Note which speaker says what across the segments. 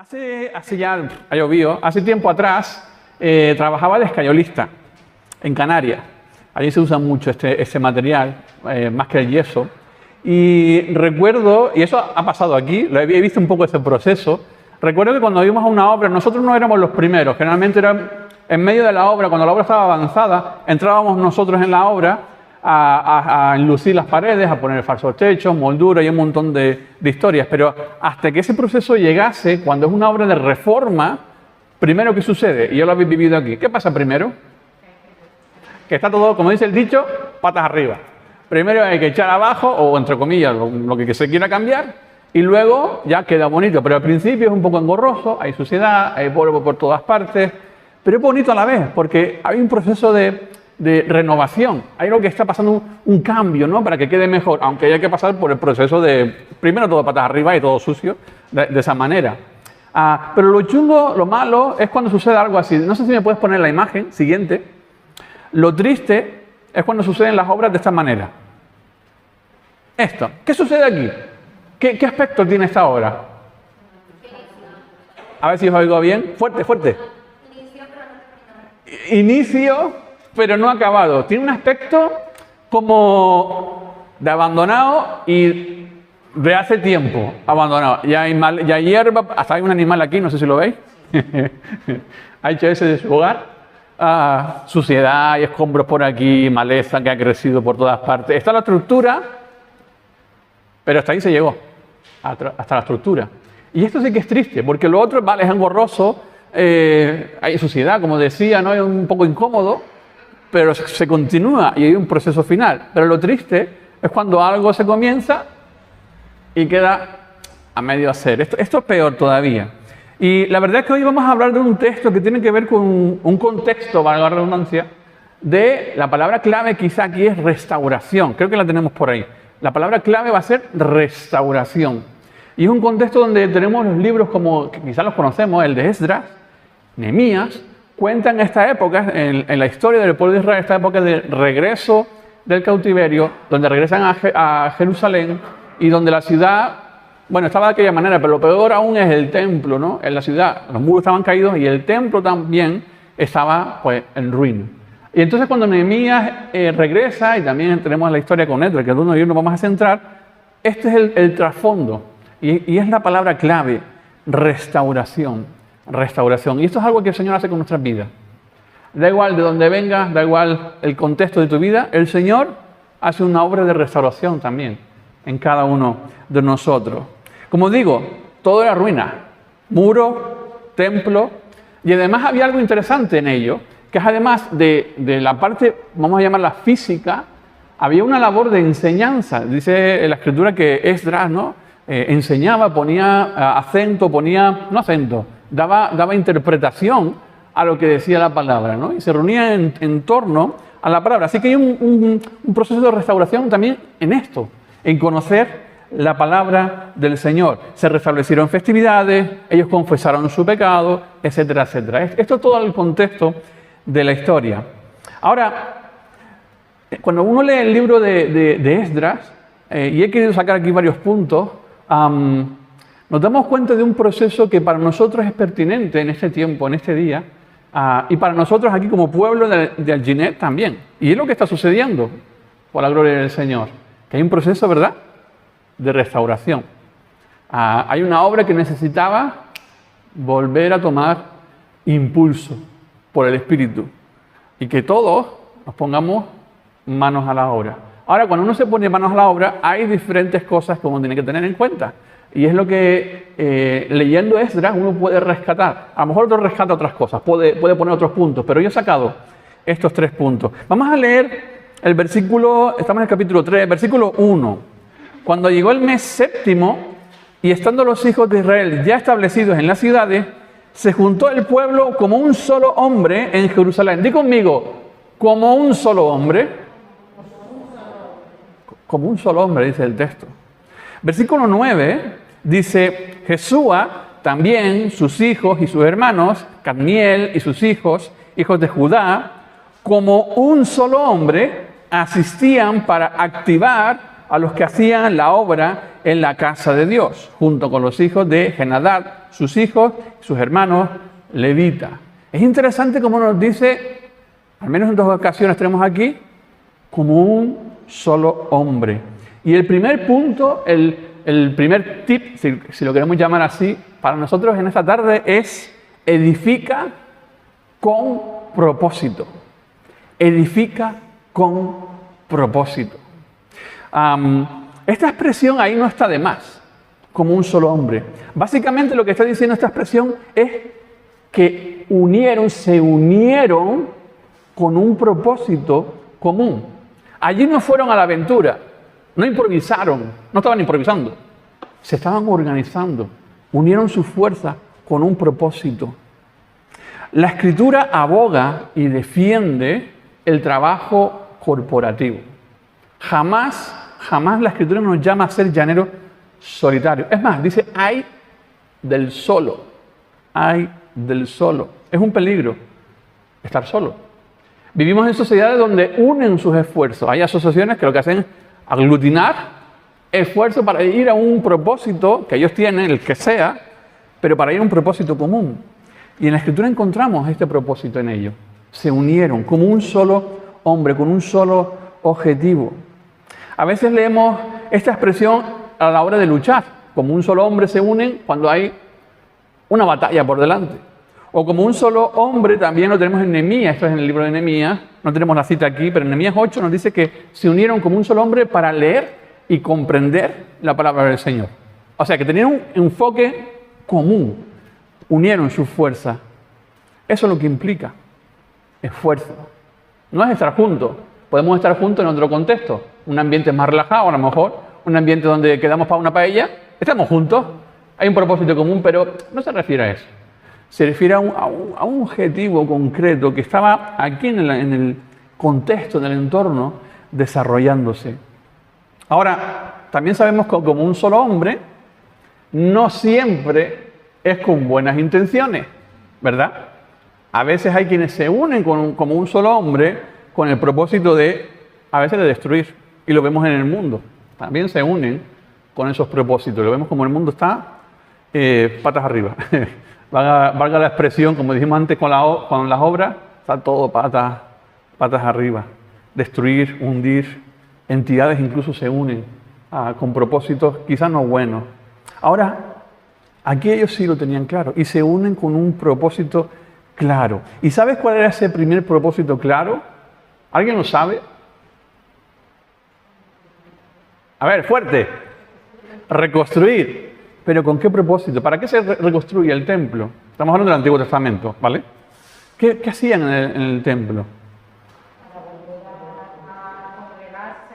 Speaker 1: Hace ya, ha llovido, hace tiempo atrás trabajaba de escayolista en Canarias. Allí se usa mucho este material, más que el yeso. Y recuerdo, y eso ha pasado aquí, lo he visto un poco ese proceso. Recuerdo que cuando íbamos a una obra, nosotros no éramos los primeros, generalmente era en medio de la obra, cuando la obra estaba avanzada, entrábamos nosotros en la obra a enlucir las paredes, a poner falsos techos, moldura y un montón de historias. Pero hasta que ese proceso llegase, cuando es una obra de reforma, primero, ¿qué sucede? Y yo lo habéis vivido aquí. ¿Qué pasa primero? Que está todo, como dice el dicho, patas arriba. Primero hay que echar abajo, o entre comillas, lo que se quiera cambiar, y luego ya queda bonito. Pero al principio es un poco engorroso, hay suciedad, hay polvo por todas partes, pero es bonito a la vez, porque hay un proceso de renovación. Hay algo que está pasando, un cambio, ¿no? Para que quede mejor, aunque haya que pasar por el proceso de, primero todo patas arriba y todo sucio, de esa manera. Pero lo chungo, lo malo, es cuando sucede algo así. No sé si me puedes poner la imagen siguiente. Lo triste es cuando suceden las obras de esta manera. Esto. ¿Qué sucede aquí? ¿Qué aspecto tiene esta obra? A ver si os oigo bien. Fuerte, fuerte. Inicio, pero no acabado. Tiene un aspecto como de abandonado y de hace tiempo abandonado. Ya hay hierba, hasta hay un animal aquí, no sé si lo veis. Ha hecho ese de su hogar. Suciedad y escombros por aquí, maleza que ha crecido por todas partes. Está la estructura, pero hasta ahí se llegó, hasta la estructura. Y esto sí que es triste, porque lo otro, vale, es engorroso, hay suciedad, como decía, ¿no? Es un poco incómodo, pero se continúa y hay un proceso final. Pero lo triste es cuando algo se comienza y queda a medio hacer. Esto es peor todavía. Y la verdad es que hoy vamos a hablar de un texto que tiene que ver con un contexto, valga la redundancia, de la palabra clave quizá aquí es restauración. Creo que la tenemos por ahí. La palabra clave va a ser restauración. Y es un contexto donde tenemos los libros como, que quizás los conocemos, el de Esdras, Nehemías, cuentan esta época, en la historia del pueblo de Israel, esta época de regreso del cautiverio, donde regresan a Jerusalén y donde la ciudad, bueno, estaba de aquella manera, pero lo peor aún es el templo, ¿no? En la ciudad, los muros estaban caídos y el templo también estaba, pues, en ruina. Y entonces cuando Nehemías regresa, y también tenemos la historia con Esdras, que es donde hoy nos vamos a centrar, este es el trasfondo, y es la palabra clave, restauración, restauración. Y esto es algo que el Señor hace con nuestras vidas. Da igual de dónde vengas, da igual el contexto de tu vida, el Señor hace una obra de restauración también en cada uno de nosotros. Como digo, todo era ruina, muro, templo, y además había algo interesante en ello, que es además de la parte, vamos a llamarla física, había una labor de enseñanza. Dice en la Escritura que Esdras, ¿no? Enseñaba, ponía acento, daba interpretación a lo que decía la palabra, ¿no? Y se reunía en torno a la palabra. Así que hay un proceso de restauración también en esto, en conocer la palabra del Señor. Se restablecieron festividades, ellos confesaron su pecado, etcétera, etcétera. Esto es todo el contexto de la historia. Ahora, cuando uno lee el libro de Esdras, y he querido sacar aquí varios puntos, nos damos cuenta de un proceso que para nosotros es pertinente en este tiempo, en este día, y para nosotros aquí como pueblo de Alginet también. Y es lo que está sucediendo, por la gloria del Señor. Que hay un proceso, ¿verdad?, de restauración. Hay una obra que necesitaba volver a tomar impulso por el Espíritu. Y que todos nos pongamos manos a la obra. Ahora, cuando uno se pone manos a la obra, hay diferentes cosas que uno tiene que tener en cuenta. Y es lo que, leyendo Esdras, uno puede rescatar. A lo mejor otro rescata otras cosas, puede poner otros puntos, pero yo he sacado estos 3 puntos. Vamos a leer el versículo, estamos en el capítulo 3, versículo 1. Cuando llegó el mes séptimo, y estando los hijos de Israel ya establecidos en las ciudades, se juntó el pueblo como un solo hombre en Jerusalén. Di conmigo, como un solo hombre. Como un solo hombre, dice el texto. Versículo 9 dice, Jesúa también, sus hijos y sus hermanos, Cadmiel y sus hijos, hijos de Judá, como un solo hombre, asistían para activar a los que hacían la obra en la casa de Dios, junto con los hijos de Henadad, sus hijos, sus hermanos levitas. Es interesante cómo nos dice, al menos en 2 ocasiones tenemos aquí, como un solo hombre. Y el primer punto, el primer tip, si lo queremos llamar así, para nosotros en esta tarde es edifica con propósito. Edifica con propósito. Esta expresión ahí no está de más, como un solo hombre. Básicamente lo que está diciendo esta expresión es que se unieron con un propósito común. Allí no fueron a la aventura, no improvisaron, no estaban improvisando, se estaban organizando, unieron sus fuerzas con un propósito. La Escritura aboga y defiende el trabajo corporativo. Jamás la Escritura nos llama a ser llaneros solitarios. Es más, dice, ay del solo, ay del solo. Es un peligro estar solo. Vivimos en sociedades donde unen sus esfuerzos. Hay asociaciones que lo que hacen es aglutinar esfuerzos para ir a un propósito que ellos tienen, el que sea, pero para ir a un propósito común. Y en la Escritura encontramos este propósito en ellos. Se unieron como un solo hombre, con un solo objetivo. A veces leemos esta expresión a la hora de luchar. Como un solo hombre se unen cuando hay una batalla por delante. O como un solo hombre, también lo tenemos en Nehemías, esto es en el libro de Nehemías, no tenemos la cita aquí, pero en Nehemías 8 nos dice que se unieron como un solo hombre para leer y comprender la palabra del Señor. O sea, que tenían un enfoque común, unieron sus fuerzas. Eso es lo que implica esfuerzo. No es estar juntos, podemos estar juntos en otro contexto, un ambiente más relajado a lo mejor, un ambiente donde quedamos para una paella, estamos juntos, hay un propósito común, pero no se refiere a eso. Se refiere a un objetivo concreto que estaba aquí en el contexto, en el entorno, desarrollándose. Ahora, también sabemos que como un solo hombre, no siempre es con buenas intenciones, ¿verdad? A veces hay quienes se unen como un solo hombre con el propósito a veces de destruir. Y lo vemos en el mundo. También se unen con esos propósitos. Lo vemos como el mundo está patas arriba. Valga la expresión, como dijimos antes con las obras, está todo patas arriba. Destruir, hundir, entidades incluso se unen con propósitos quizás no buenos. Ahora, aquí ellos sí lo tenían claro y se unen con un propósito claro. ¿Y sabes cuál era ese primer propósito claro? ¿Alguien lo sabe? A ver, fuerte. Reconstruir. ¿Pero con qué propósito? ¿Para qué se reconstruye el templo? Estamos hablando del Antiguo Testamento, ¿vale? ¿Qué hacían en el templo?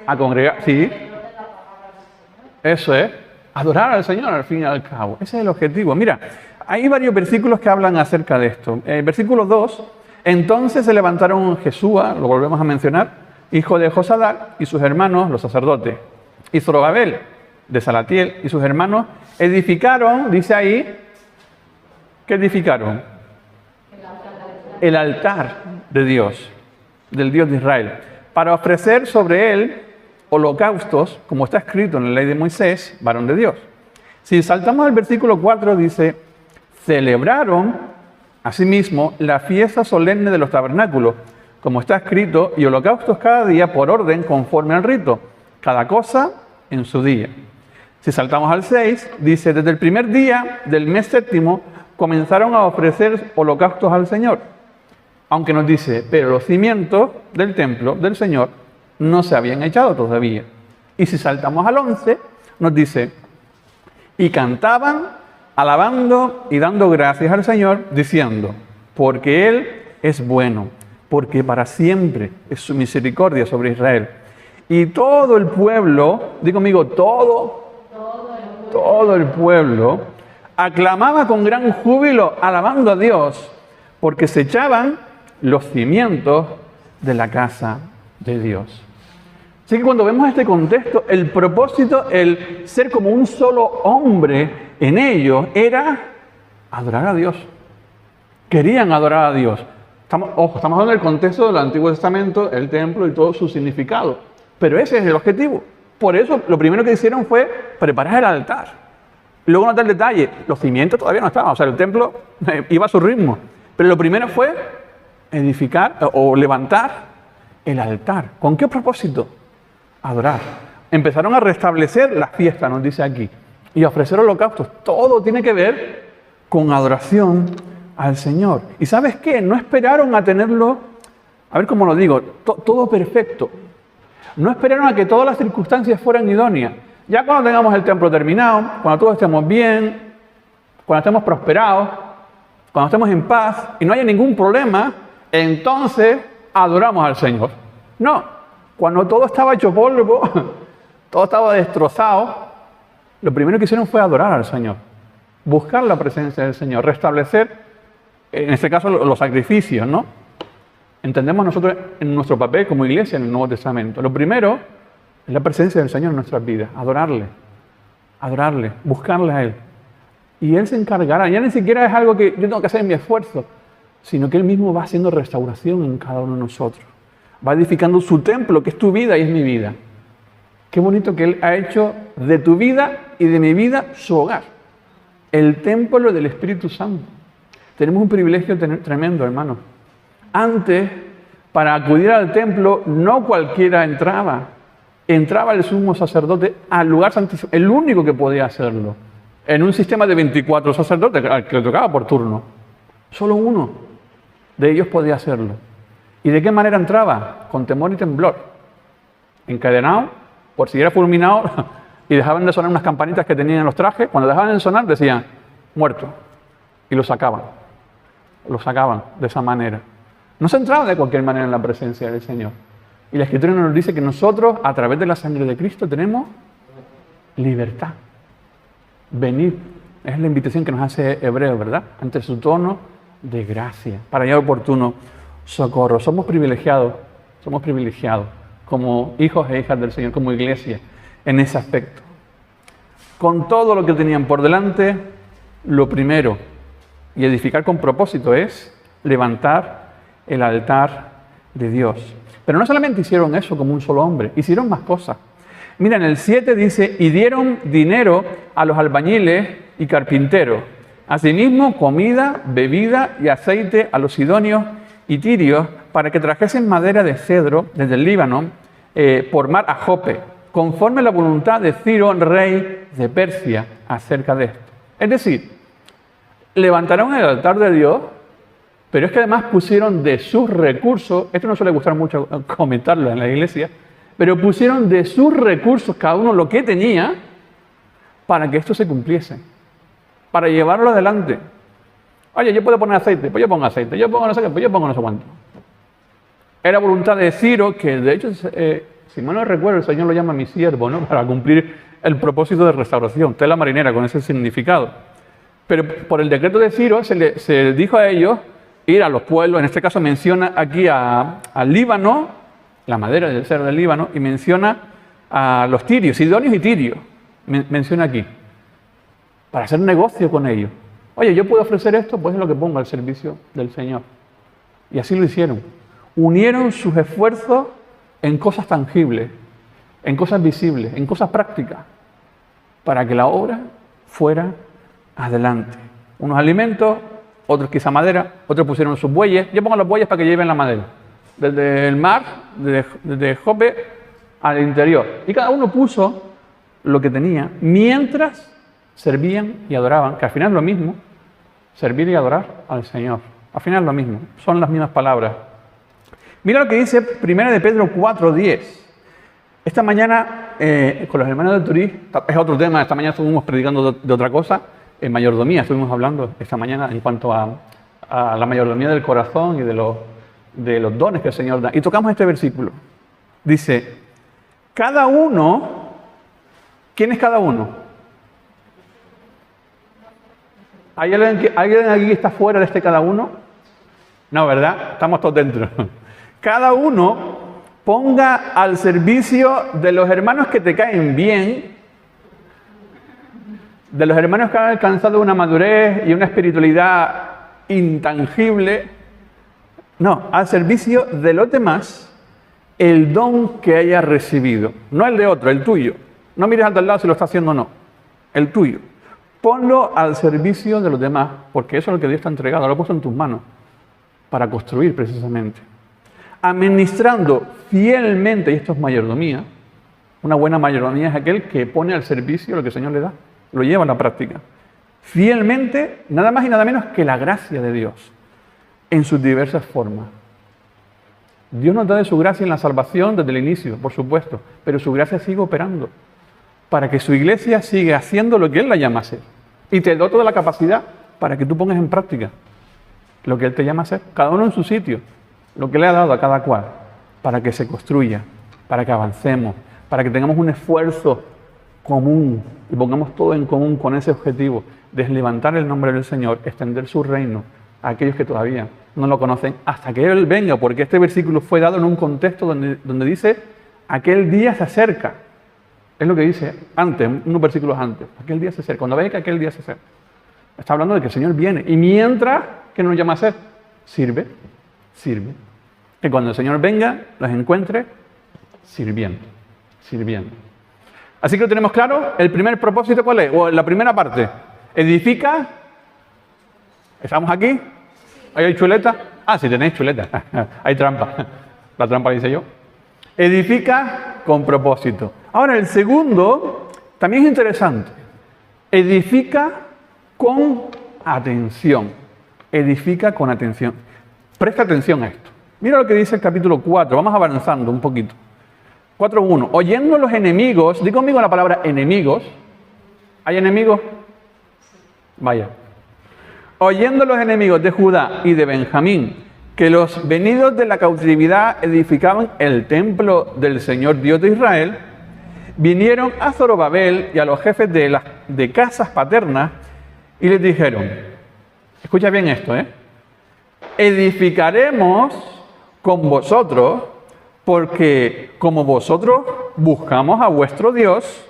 Speaker 1: A congregar, sí. Eso es. Adorar al Señor al fin y al cabo. Ese es el objetivo. Mira, hay varios versículos que hablan acerca de esto. Versículo 2. Entonces se levantaron Jesúa, lo volvemos a mencionar, hijo de Josadac, y sus hermanos, los sacerdotes. Y Zorobabel, de Salatiel, y sus hermanos, edificaron, dice ahí, ¿qué edificaron? El altar de Dios, del Dios de Israel, para ofrecer sobre él holocaustos, como está escrito en la ley de Moisés, varón de Dios. Si saltamos al versículo 4, dice, celebraron asimismo la fiesta solemne de los tabernáculos, como está escrito, y holocaustos cada día por orden conforme al rito, cada cosa en su día. Si saltamos al 6, dice, desde el primer día del mes séptimo comenzaron a ofrecer holocaustos al Señor. Aunque nos dice, pero los cimientos del templo del Señor no se habían echado todavía. Y si saltamos al 11, nos dice, y cantaban, alabando y dando gracias al Señor, diciendo, porque Él es bueno, porque para siempre es su misericordia sobre Israel. Y todo el pueblo, digo conmigo, todo el pueblo, aclamaba con gran júbilo, alabando a Dios, porque se echaban los cimientos de la casa de Dios. Así que cuando vemos este contexto, el propósito, el ser como un solo hombre en ellos, era adorar a Dios. Querían adorar a Dios. Estamos hablando del contexto del Antiguo Testamento, el templo y todo su significado. Pero ese es el objetivo. Por eso lo primero que hicieron fue preparar el altar. luego nota el detalle, los cimientos todavía no estaban, o sea, el templo iba a su ritmo. Pero lo primero fue edificar o levantar el altar. ¿Con qué propósito? Adorar. Empezaron a restablecer las fiestas, nos dice aquí, y a ofrecer holocaustos. Todo tiene que ver con adoración al Señor. ¿Y sabes qué? No esperaron a tenerlo, a ver cómo lo digo, todo perfecto. No esperaron a que todas las circunstancias fueran idóneas. Ya cuando tengamos el templo terminado, cuando todos estemos bien, cuando estemos prosperados, cuando estemos en paz y no haya ningún problema, entonces adoramos al Señor. No, cuando todo estaba hecho polvo, todo estaba destrozado, lo primero que hicieron fue adorar al Señor, buscar la presencia del Señor, restablecer, en este caso, los sacrificios, ¿no? Entendemos nosotros en nuestro papel como iglesia en el Nuevo Testamento. Lo primero es la presencia del Señor en nuestras vidas, adorarle, buscarle a Él. Y Él se encargará, ya ni siquiera es algo que yo tengo que hacer en mi esfuerzo, sino que Él mismo va haciendo restauración en cada uno de nosotros. Va edificando su templo, que es tu vida y es mi vida. Qué bonito que Él ha hecho de tu vida y de mi vida su hogar. El templo del Espíritu Santo. Tenemos un privilegio tremendo, hermanos. Antes, para acudir al templo, no cualquiera entraba. Entraba el sumo sacerdote al lugar santísimo, el único que podía hacerlo. En un sistema de 24 sacerdotes, al que le tocaba por turno. Solo uno de ellos podía hacerlo. ¿Y de qué manera entraba? Con temor y temblor. Encadenado, por si era fulminado, y dejaban de sonar unas campanitas que tenían en los trajes. Cuando dejaban de sonar, decían, muerto. Y lo sacaban. Lo sacaban de esa manera. No se entraba de cualquier manera en la presencia del Señor. Y la Escritura nos dice que nosotros, a través de la sangre de Cristo, tenemos libertad. Venid. Es la invitación que nos hace Hebreo, ¿verdad? Ante su trono de gracia, para hallar oportuno socorro. Somos privilegiados como hijos e hijas del Señor, como iglesia, en ese aspecto. Con todo lo que tenían por delante, lo primero, y edificar con propósito, es levantar el altar de Dios. Pero no solamente hicieron eso como un solo hombre, hicieron más cosas. Mira, en el 7 dice, y dieron dinero a los albañiles y carpinteros. Asimismo, comida, bebida y aceite a los sidonios y tirios para que trajesen madera de cedro desde el Líbano por mar a Jope, conforme a la voluntad de Ciro, rey de Persia, acerca de esto. Es decir, levantaron el altar de Dios, pero es que además pusieron de sus recursos, esto no suele gustar mucho comentarlo en la iglesia, pero pusieron de sus recursos cada uno lo que tenía para que esto se cumpliese, para llevarlo adelante. Oye, yo puedo poner aceite, pues yo pongo aceite, yo pongo no sé qué, pues yo pongo no sé cuánto. Era voluntad de Ciro, que de hecho, si mal no recuerdo, el Señor lo llama mi siervo, ¿no? Para cumplir el propósito de restauración, tela marinera, con ese significado. Pero por el decreto de Ciro se le dijo a ellos ir a los pueblos, en este caso menciona aquí al Líbano, la madera del cedro del Líbano, y menciona a los tirios, sidonios y tirios, menciona aquí, para hacer negocio con ellos. Oye, yo puedo ofrecer esto, pues es lo que pongo al servicio del Señor. Y así lo hicieron. Unieron sus esfuerzos en cosas tangibles, en cosas visibles, en cosas prácticas, para que la obra fuera adelante. Unos alimentos, otros quizá madera, otros pusieron sus bueyes. Yo pongo los bueyes para que lleven la madera. Desde el mar, desde Jope al interior. Y cada uno puso lo que tenía, mientras servían y adoraban, que al final es lo mismo, servir y adorar al Señor. Al final es lo mismo, son las mismas palabras. Mira lo que dice 1 de Pedro 4:10. Esta mañana, con los hermanos de Turí, es otro tema, esta mañana estuvimos predicando de otra cosa, en mayordomía, estuvimos hablando esta mañana en cuanto a la mayordomía del corazón y de los dones que el Señor da. Y tocamos este versículo. Dice, cada uno, ¿quién es cada uno? ¿Hay alguien aquí que está fuera de este cada uno? No, ¿verdad? Estamos todos dentro. Cada uno ponga al servicio de los hermanos que te caen bien, de los hermanos que han alcanzado una madurez y una espiritualidad intangible. No, al servicio de los demás, el don que hayas recibido. No el de otro, el tuyo. No mires al de al lado si lo está haciendo o no. El tuyo. Ponlo al servicio de los demás, porque eso es lo que Dios te ha entregado, lo ha puesto en tus manos, para construir precisamente. Administrando fielmente, y esto es mayordomía, una buena mayordomía es aquel que pone al servicio lo que el Señor le da, lo lleva a la práctica. Fielmente, nada más y nada menos que la gracia de Dios, en sus diversas formas. Dios nos da de su gracia en la salvación desde el inicio, por supuesto, pero su gracia sigue operando para que su iglesia siga haciendo lo que Él la llama a hacer. Y te da toda la capacidad para que tú pongas en práctica lo que Él te llama a hacer, cada uno en su sitio, lo que le ha dado a cada cual, para que se construya, para que avancemos, para que tengamos un esfuerzo común y pongamos todo en común con ese objetivo de levantar el nombre del Señor, extender su reino a aquellos que todavía no lo conocen, hasta que Él venga, porque este versículo fue dado en un contexto donde dice, aquel día se acerca. Es lo que dice antes, unos versículos antes. Aquel día se acerca. Cuando veis que aquel día se acerca. Está hablando de que el Señor viene. Y mientras, ¿qué nos llama a hacer? Sirve. Que cuando el Señor venga, los encuentre sirviendo. Así que lo tenemos claro. El primer propósito, ¿cuál es? O la primera parte. Edifica. ¿Estamos aquí? ¿Ahí hay chuleta? Ah, sí, tenéis chuleta. Hay trampa. La trampa la hice yo. Edifica con propósito. Ahora, el segundo también es interesante. Edifica con atención. Edifica con atención. Presta atención a esto. Mira lo que dice el capítulo 4. Vamos avanzando un poquito. 4.1. Oyendo los enemigos, di conmigo la palabra enemigos. ¿Hay enemigos? Vaya. Oyendo los enemigos de Judá y de Benjamín, que los venidos de la cautividad edificaban el templo del Señor Dios de Israel, vinieron a Zorobabel y a los jefes de casas paternas y les dijeron, escucha bien esto, edificaremos con vosotros, porque como vosotros buscamos a vuestro Dios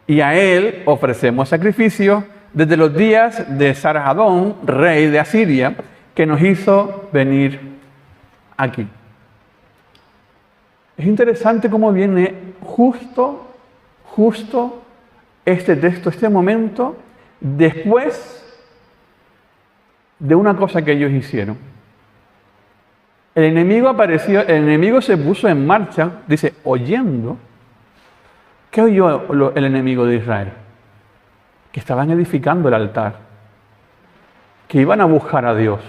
Speaker 1: y a Él ofrecemos sacrificios desde los días de Sarhadón, rey de Asiria, que nos hizo venir aquí. Es interesante cómo viene justo este texto, este momento, después de una cosa que ellos hicieron. El enemigo apareció, el enemigo se puso en marcha, dice, oyendo. ¿Qué oyó el enemigo de Israel? Que estaban edificando el altar, que iban a buscar a Dios.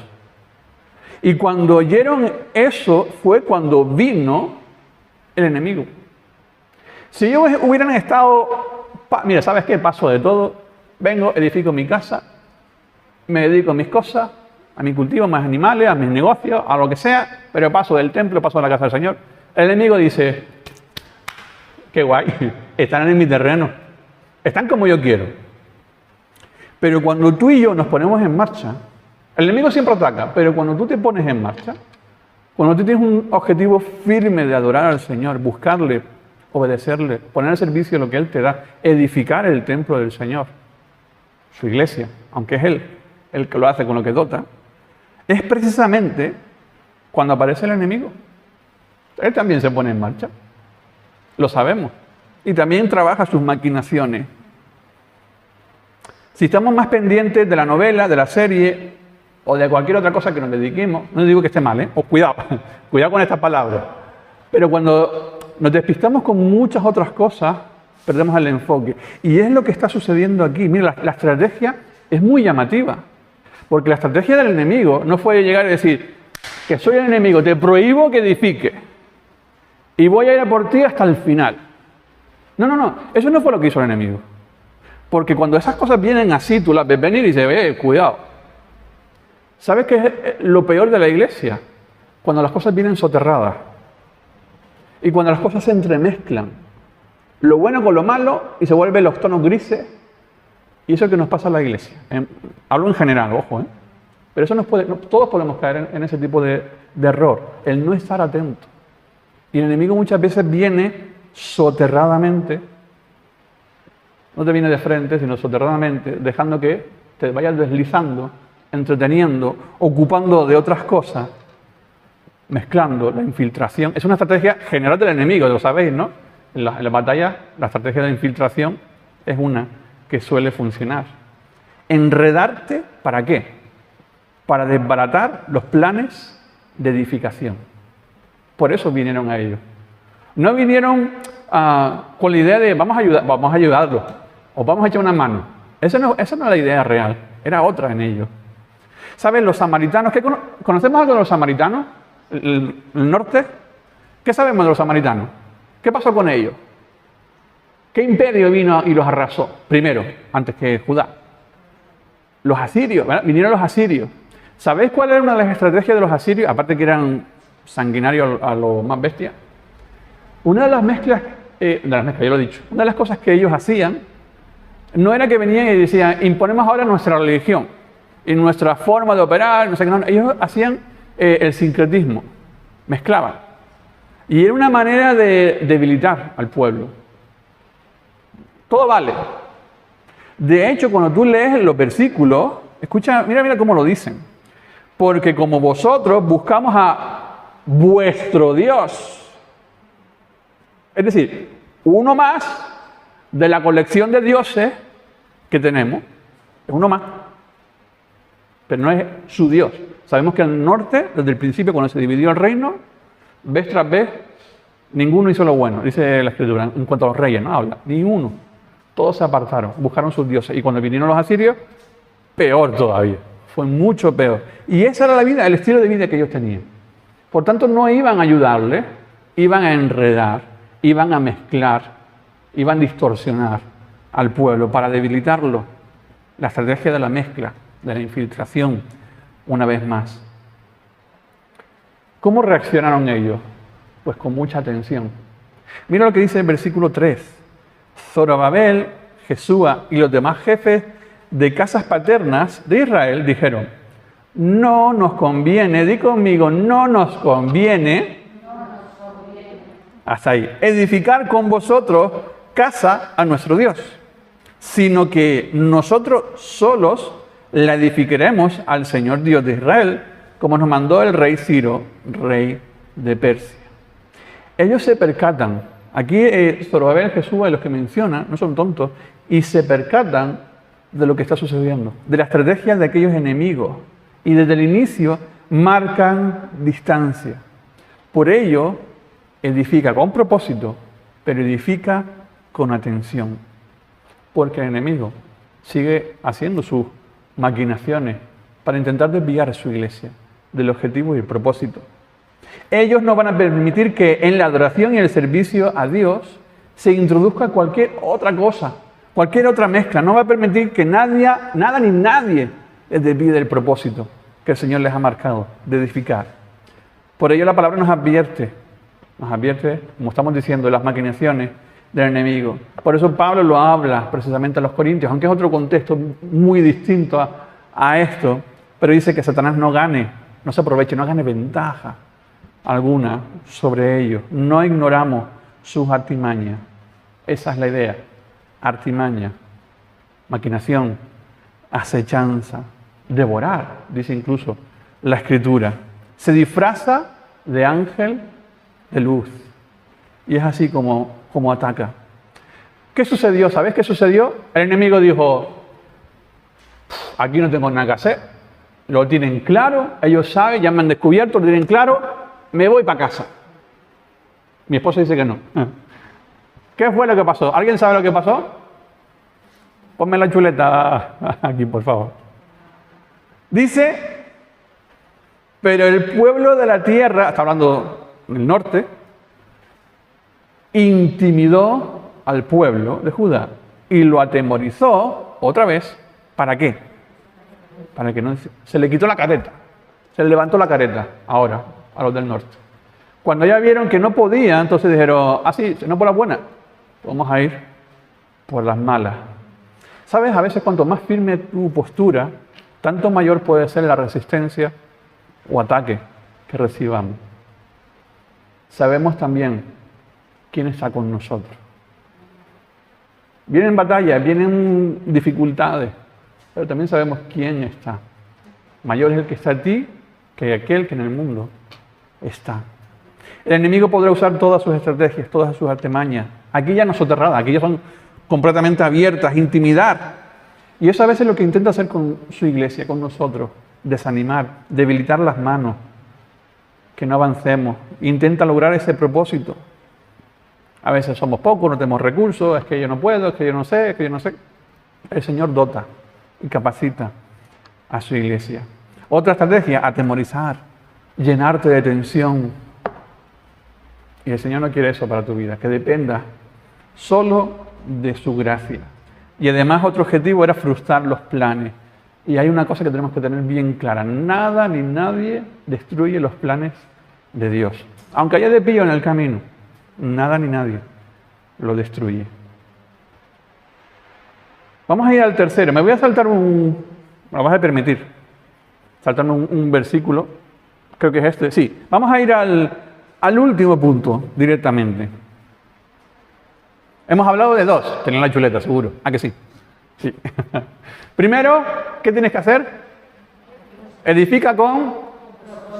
Speaker 1: Y cuando oyeron eso fue cuando vino el enemigo. Si ellos hubieran estado, mira, ¿sabes qué? Paso de todo, vengo, edifico mi casa, me dedico a mis cosas, a mi cultivo, a mis animales, a mis negocios, a lo que sea, pero paso del templo, paso a la casa del Señor. El enemigo dice, qué guay, están en mi terreno, están como yo quiero. Pero cuando tú y yo nos ponemos en marcha, el enemigo siempre ataca, pero cuando tú te pones en marcha, cuando tú tienes un objetivo firme de adorar al Señor, buscarle, obedecerle, poner al servicio lo que Él te da, edificar el templo del Señor, su iglesia, aunque es Él el que lo hace con lo que dota, es precisamente cuando aparece el enemigo. Él también se pone en marcha, lo sabemos, y también trabaja sus maquinaciones. Si estamos más pendientes de la novela, de la serie o de cualquier otra cosa que nos dediquemos, no digo que esté mal, o cuidado con estas palabras, pero cuando nos despistamos con muchas otras cosas, perdemos el enfoque. Y es lo que está sucediendo aquí. Mira, la estrategia es muy llamativa, porque la estrategia del enemigo no fue llegar y decir que soy el enemigo, te prohíbo que edifique y voy a ir a por ti hasta el final. No, eso no fue lo que hizo el enemigo. Porque cuando esas cosas vienen así, tú las ves venir y dices, cuidado. ¿Sabes qué es lo peor de la iglesia? Cuando las cosas vienen soterradas. Y cuando las cosas se entremezclan. Lo bueno con lo malo y se vuelven los tonos grises. Y eso es lo que nos pasa a la iglesia. Hablo en general, ojo. Pero eso todos podemos caer en ese tipo de error. El no estar atento. Y el enemigo muchas veces viene soterradamente. No te viene de frente, sino soterradamente, dejando que te vayas deslizando, entreteniendo, ocupando de otras cosas, mezclando la infiltración. Es una estrategia general del enemigo, lo sabéis, ¿no? En la batalla, la estrategia de infiltración es una que suele funcionar. enredarte, ¿para qué? Para desbaratar los planes de edificación. Por eso vinieron a ellos. No vinieron con la idea de vamos a ayudarlos o vamos a echar una mano. Esa no es la idea real, era otra en ellos. ¿Saben los samaritanos? ¿Conocemos algo de los samaritanos? ¿El norte? ¿Qué sabemos de los samaritanos? ¿Qué pasó con ellos? ¿Qué imperio vino y los arrasó? Primero, antes que Judá. Los asirios, ¿verdad? Vinieron los asirios. ¿Sabéis cuál era una de las estrategias de los asirios? Aparte que eran sanguinarios a lo más bestia. Una de las mezclas, yo lo he dicho, una de las cosas que ellos hacían no era que venían y decían, imponemos ahora nuestra religión y nuestra forma de operar, no sé qué, no. Ellos hacían el sincretismo, mezclaban. Y era una manera de debilitar al pueblo. Todo vale. De hecho, cuando tú lees los versículos, escucha, mira cómo lo dicen. Porque como vosotros buscamos a vuestro Dios. Es decir, uno más de la colección de dioses que tenemos. Es uno más. Pero no es su Dios. Sabemos que el norte, desde el principio, cuando se dividió el reino, vez tras vez, ninguno hizo lo bueno, dice la Escritura, en cuanto a los reyes, no habla, ni uno. Todos se apartaron, buscaron sus dioses. Y cuando vinieron los asirios, peor todavía. Fue mucho peor. Y esa era la vida, el estilo de vida que ellos tenían. Por tanto, no iban a ayudarle, iban a enredar, iban a mezclar, iban a distorsionar al pueblo para debilitarlo. La estrategia de la mezcla, de la infiltración, una vez más. ¿Cómo reaccionaron ellos? Pues con mucha atención. Mira lo que dice el versículo 3. Zorobabel, Jesúa y los demás jefes de casas paternas de Israel dijeron, no nos conviene, di conmigo, no nos conviene, hasta ahí, edificar con vosotros casa a nuestro Dios, sino que nosotros solos la edificaremos al Señor Dios de Israel, como nos mandó el rey Ciro, rey de Persia. Ellos se percatan, aquí Zorobabel, Jesús y los que mencionan no son tontos, y se percatan de lo que está sucediendo, de la estrategia de aquellos enemigos, y desde el inicio marcan distancia. Por ello, edifica con propósito, pero edifica con atención, porque el enemigo sigue haciendo sus maquinaciones para intentar desviar a su iglesia del objetivo y el propósito. Ellos no van a permitir que en la adoración y el servicio a Dios se introduzca cualquier otra cosa, cualquier otra mezcla. No va a permitir que nada ni nadie les desvíe del propósito que el Señor les ha marcado de edificar. Por ello la palabra nos advierte, como estamos diciendo, de las maquinaciones del enemigo. Por eso Pablo lo habla precisamente a los Corintios, aunque es otro contexto muy distinto a esto, pero dice que Satanás no se aproveche, no gane ventaja alguna sobre ellos. No ignoramos sus artimañas. Esa es la idea. Artimaña, maquinación, acechanza, devorar, dice incluso la Escritura. Se disfraza de ángel de luz. Y es así como ataca. ¿Qué sucedió? ¿Sabes qué sucedió? El enemigo dijo, aquí no tengo nada que hacer. Lo tienen claro, ellos saben, ya me han descubierto, lo tienen claro, me voy para casa. Mi esposa dice que no. ¿Qué fue lo que pasó? ¿Alguien sabe lo que pasó? Ponme la chuleta aquí, por favor. Dice, pero el pueblo de la tierra, está hablando del norte, intimidó al pueblo de Judá y lo atemorizó otra vez. ¿Para qué? Para que no se le quitó la careta, se le levantó la careta ahora a los del norte. Cuando ya vieron que no podían, entonces dijeron, sí, no por las buenas, vamos a ir por las malas. ¿Sabes? A veces cuanto más firme tu postura, tanto mayor puede ser la resistencia o ataque que recibamos. Sabemos también quién está con nosotros. Vienen batallas, vienen dificultades, pero también sabemos quién está. Mayor es el que está en ti que aquel que en el mundo está. El enemigo podrá usar todas sus estrategias, todas sus artimañas. Aquí ya no son soterradas, aquí ya son completamente abiertas, intimidar Y eso a veces es lo que intenta hacer con su iglesia, con nosotros. Desanimar, debilitar las manos, que no avancemos. Intenta lograr ese propósito. A veces somos pocos, no tenemos recursos, es que yo no puedo, es que yo no sé, es que yo no sé. El Señor dota y capacita a su iglesia. Otra estrategia, atemorizar, llenarte de tensión. Y el Señor no quiere eso para tu vida, que dependa solo de su gracia. Y además otro objetivo era frustrar los planes. Y hay una cosa que tenemos que tener bien clara. Nada ni nadie destruye los planes de Dios. Aunque haya de pillo en el camino, nada ni nadie lo destruye. Vamos a ir al tercero. Me voy a saltar me lo vas a permitir. Saltarme un versículo. Creo que es este. Sí. Vamos a ir al último punto directamente. Hemos hablado de dos. Tener la chuleta, seguro. ¿A que sí? Sí. Primero, ¿qué tienes que hacer? Edifica con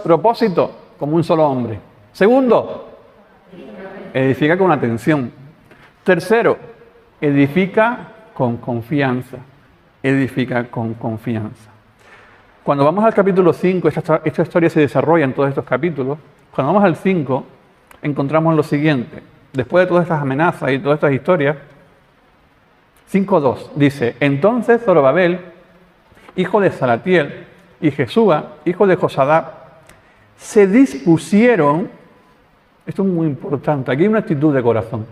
Speaker 1: propósito, como un solo hombre. Segundo, edifica con atención. Tercero, edifica con confianza. Edifica con confianza. Cuando vamos al capítulo 5, esta historia se desarrolla en todos estos capítulos. Cuando vamos al 5, encontramos lo siguiente. Después de todas estas amenazas y todas estas historias, 5.2 dice: entonces Zorobabel, hijo de Salatiel, y Jesúa, hijo de Josadá, se dispusieron, esto es muy importante, aquí hay una actitud de corazón,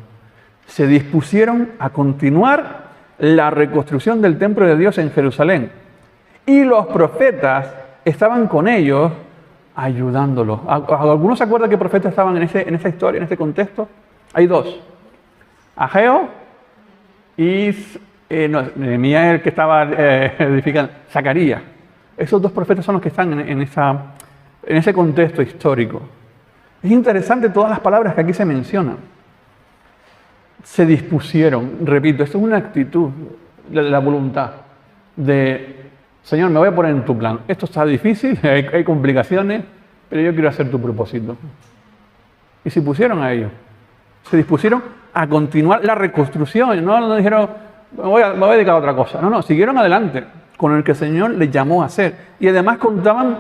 Speaker 1: se dispusieron a continuar la reconstrucción del templo de Dios en Jerusalén. Y los profetas estaban con ellos ayudándolos. ¿Algunos se acuerdan qué profetas estaban en esta historia, en este contexto? Hay dos. Ageo y Nehemías, el que estaba edificando, Zacarías. Esos dos profetas son los que están en ese contexto histórico. Es interesante todas las palabras que aquí se mencionan. Se dispusieron, repito, esto es una actitud de la voluntad de: Señor, me voy a poner en tu plan. Esto está difícil, hay complicaciones, pero yo quiero hacer tu propósito. Y se pusieron a ello. Se dispusieron a continuar la reconstrucción. No dijeron, me voy a dedicar a otra cosa. No, siguieron adelante con el que el Señor les llamó a hacer. Y además contaban,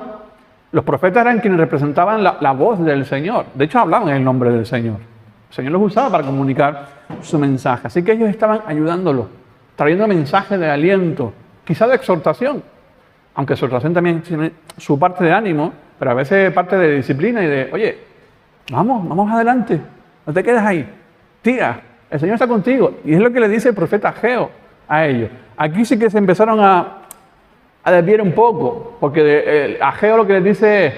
Speaker 1: los profetas eran quienes representaban la voz del Señor. De hecho, hablaban en el nombre del Señor. El Señor los usaba para comunicar su mensaje. Así que ellos estaban ayudándolos, trayendo mensajes de aliento, quizá de exhortación. Aunque exhortación también tiene su parte de ánimo, pero a veces parte de disciplina y de, oye, vamos adelante. No te quedes ahí, tira, el Señor está contigo. Y es lo que le dice el profeta Ageo a ellos. Aquí sí que se empezaron a desviar un poco, porque Ageo lo que les dice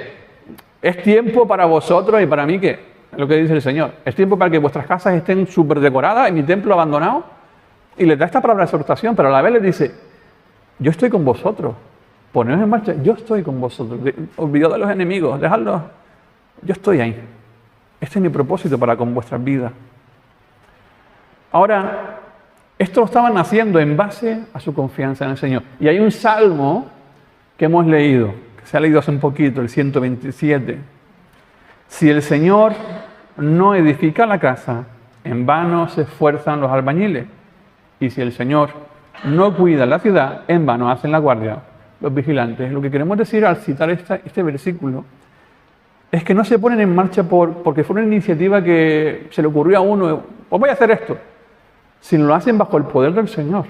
Speaker 1: es tiempo para vosotros y para mí, ¿qué? Es lo que dice el Señor. Es tiempo para que vuestras casas estén súper decoradas y mi templo abandonado. Y les da esta palabra de exhortación, pero a la vez les dice, yo estoy con vosotros, poneos en marcha, yo estoy con vosotros. Olvidad de los enemigos, dejadlos, yo estoy ahí. Este es mi propósito para con vuestras vidas. Ahora, esto lo estaban haciendo en base a su confianza en el Señor. Y hay un salmo que hemos leído, que se ha leído hace un poquito, el 127. Si el Señor no edifica la casa, en vano se esfuerzan los albañiles. Y si el Señor no cuida la ciudad, en vano hacen la guardia los vigilantes. Lo que queremos decir al citar este versículo es que no se ponen en marcha porque fue una iniciativa que se le ocurrió a uno, pues voy a hacer esto, sino lo hacen bajo el poder del Señor.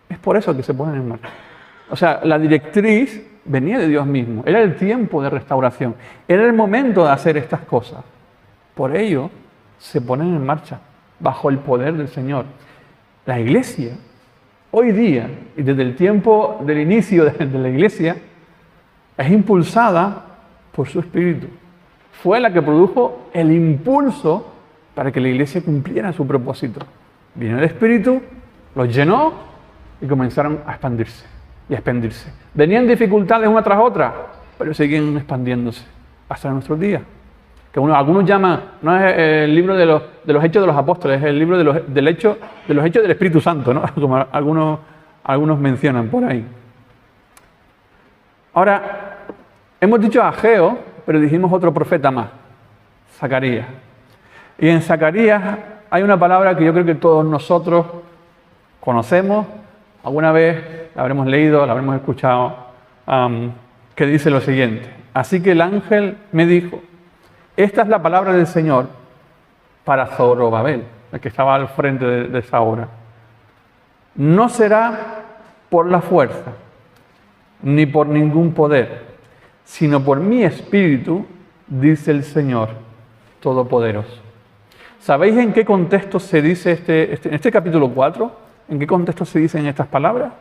Speaker 1: Es por eso que se ponen en marcha. O sea, la directriz venía de Dios mismo. Era el tiempo de restauración. Era el momento de hacer estas cosas. Por ello, se ponen en marcha bajo el poder del Señor. La iglesia, hoy día, y desde el tiempo del inicio de la iglesia, es impulsada por su Espíritu. Fue la que produjo el impulso para que la iglesia cumpliera su propósito. Vino el Espíritu, los llenó y comenzaron a expandirse y a expandirse. Venían dificultades una tras otra, pero seguían expandiéndose hasta nuestros días. Que algunos llaman, no es el libro de los Hechos de los Apóstoles, es el libro de los Hechos del Espíritu Santo, ¿no? Como algunos mencionan por ahí. Ahora, hemos dicho Ageo, pero dijimos otro profeta más, Zacarías. Y en Zacarías hay una palabra que yo creo que todos nosotros conocemos, Alguna vez la habremos leído, la habremos escuchado, que dice lo siguiente. Así que el ángel me dijo, esta es la palabra del Señor para Zorobabel, el que estaba al frente de esa obra. No será por la fuerza, ni por ningún poder, sino por mi espíritu, dice el Señor Todopoderoso. ¿Sabéis en qué contexto se dice en este capítulo 4? ¿En qué contexto se dicen estas palabras?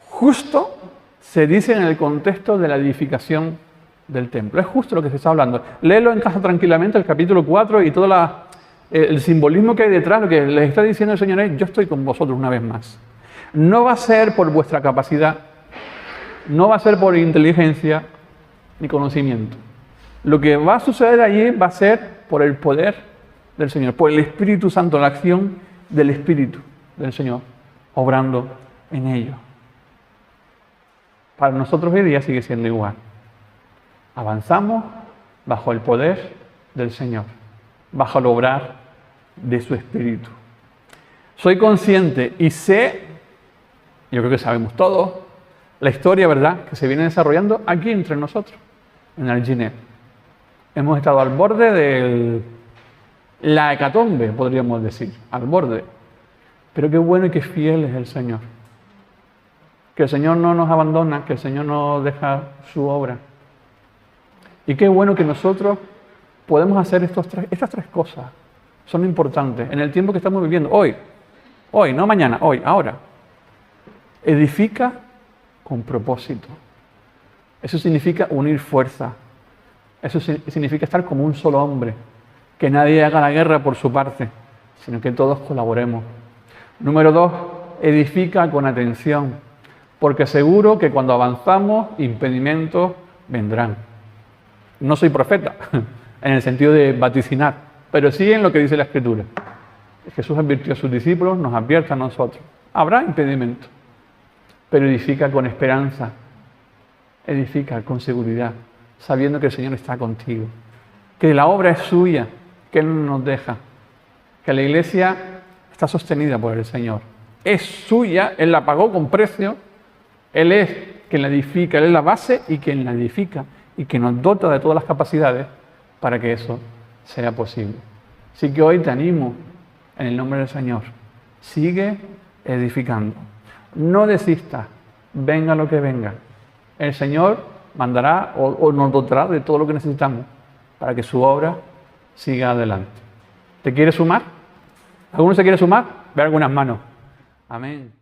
Speaker 1: Justo se dice en el contexto de la edificación del templo. Es justo lo que se está hablando. Léelo en casa tranquilamente, el capítulo 4 y todo el simbolismo que hay detrás. Lo que les está diciendo el Señor es, yo estoy con vosotros una vez más. No va a ser por vuestra capacidad, no va a ser por inteligencia ni conocimiento. Lo que va a suceder allí va a ser por el poder del Señor, por el Espíritu Santo, la acción del Espíritu del Señor, obrando en ello. Para nosotros hoy día sigue siendo igual. Avanzamos bajo el poder del Señor, bajo el obrar de su Espíritu. Soy consciente y sé, yo creo que sabemos todos, la historia, ¿verdad?, que se viene desarrollando aquí entre nosotros, en Alginet. Hemos estado al borde de la hecatombe, podríamos decir, al borde. Pero qué bueno y qué fiel es el Señor. Que el Señor no nos abandona, que el Señor no deja su obra. Y qué bueno que nosotros podemos hacer estas tres cosas. Son importantes en el tiempo que estamos viviendo. Hoy, no mañana, hoy, ahora. Edifica con propósito. Eso significa unir fuerza. Eso significa estar como un solo hombre. Que nadie haga la guerra por su parte, sino que todos colaboremos. Número 2, edifica con atención. Porque seguro que cuando avanzamos, impedimentos vendrán. No soy profeta, en el sentido de vaticinar, pero sí en lo que dice la Escritura. Jesús advirtió a sus discípulos, nos advierte a nosotros. Habrá impedimentos, pero edifica con esperanza, edifica con seguridad, sabiendo que el Señor está contigo, que la obra es suya, que Él no nos deja, que la iglesia está sostenida por el Señor. Es suya, Él la pagó con precio, Él es quien la edifica, Él es la base y quien la edifica y que nos dota de todas las capacidades para que eso sea posible. Así que hoy te animo en el nombre del Señor. Sigue edificando. No desistas, venga lo que venga. El Señor mandará o nos dotará de todo lo que necesitamos para que su obra siga adelante. ¿Te quieres sumar? ¿Alguno se quiere sumar? Ve algunas manos. Amén.